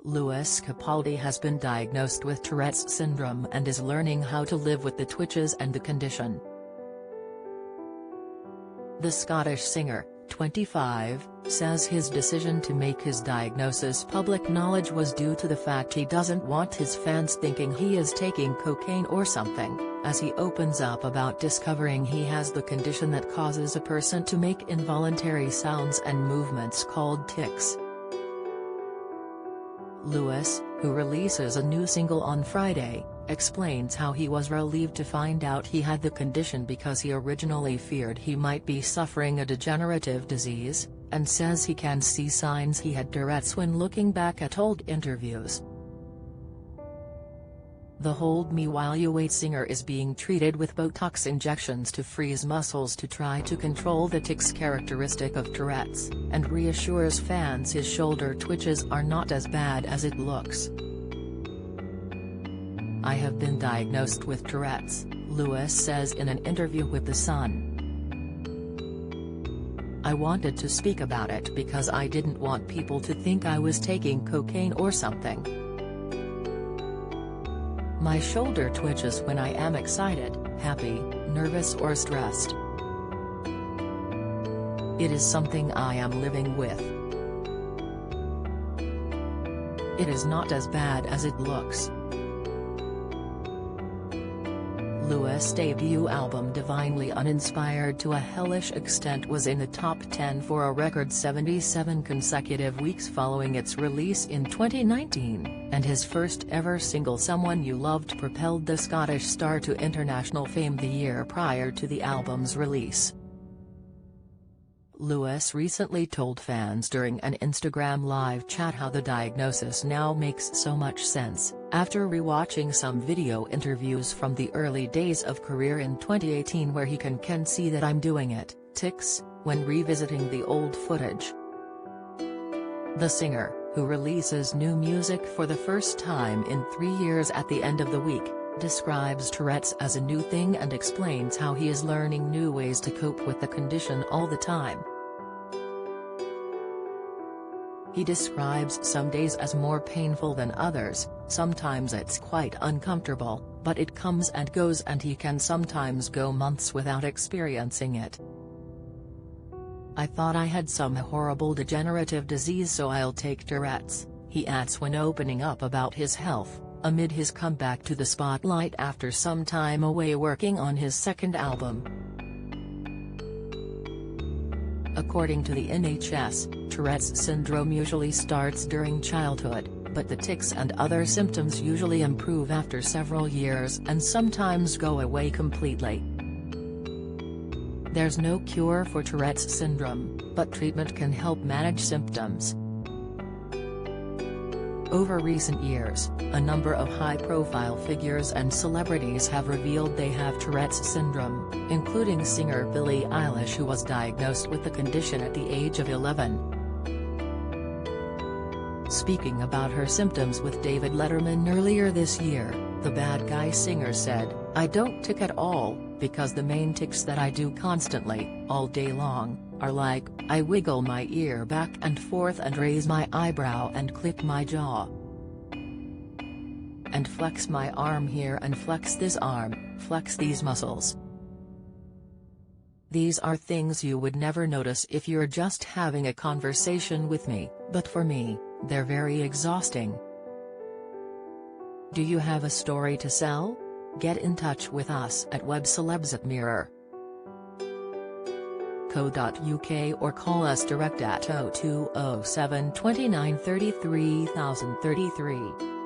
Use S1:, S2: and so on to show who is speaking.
S1: Louis Capaldi has been diagnosed with Tourette's syndrome and is learning how to live with the twitches and the condition. The Scottish singer, 25, says his decision to make his diagnosis public knowledge was due to the fact he doesn't want his fans thinking he is taking cocaine or something, as he opens up about discovering he has the condition that causes a person to make involuntary sounds and movements called tics. Louis, who releases a new single on Friday, explains how he was relieved to find out he had the condition because he originally feared he might be suffering a degenerative disease, and says he can see signs he had Tourette's when looking back at old interviews. The Hold Me While You Wait singer is being treated with Botox injections to freeze muscles to try to control the tics characteristic of Tourette's, and reassures fans his shoulder twitches are not as bad as it looks. "I have been diagnosed with Tourette's," Louis says in an interview with The Sun. "I wanted to speak about it because I didn't want people to think I was taking cocaine or something. My shoulder twitches when I am excited, happy, nervous or stressed. It is something I am living with. It is not as bad as it looks." Louis' debut album Divinely Uninspired to a Hellish Extent was in the top 10 for a record 77 consecutive weeks following its release in 2019, and his first ever single Someone You Loved propelled the Scottish star to international fame the year prior to the album's release. Louis recently told fans during an Instagram live chat how the diagnosis now makes so much sense, after rewatching some video interviews from the early days of career in 2018 where he can see that I'm doing it, tics, when revisiting the old footage. The singer, who releases new music for the first time in 3 years at the end of the week, describes Tourette's as a new thing and explains how he is learning new ways to cope with the condition all the time. He describes some days as more painful than others, sometimes it's quite uncomfortable, but it comes and goes and he can sometimes go months without experiencing it. "I thought I had some horrible degenerative disease so I'll take Tourette's," he adds when opening up about his health, amid his comeback to the spotlight after some time away working on his second album. According to the NHS, Tourette's syndrome usually starts during childhood, but the tics and other symptoms usually improve after several years and sometimes go away completely. There's no cure for Tourette's syndrome, but treatment can help manage symptoms. Over recent years, a number of high-profile figures and celebrities have revealed they have Tourette's syndrome, including singer Billie Eilish, who was diagnosed with the condition at the age of 11. Speaking about her symptoms with David Letterman earlier this year, the Bad Guy singer said, "I don't tic at all, because the main tics that I do constantly, all day long, are like, I wiggle my ear back and forth and raise my eyebrow and click my jaw. And flex my arm here and flex this arm, flex these muscles. These are things you would never notice if you're just having a conversation with me, but for me, they're very exhausting. Do you have a story to sell? Get in touch with us at webcelebsatmirror.co.uk or call us direct at 0207 29 33 033.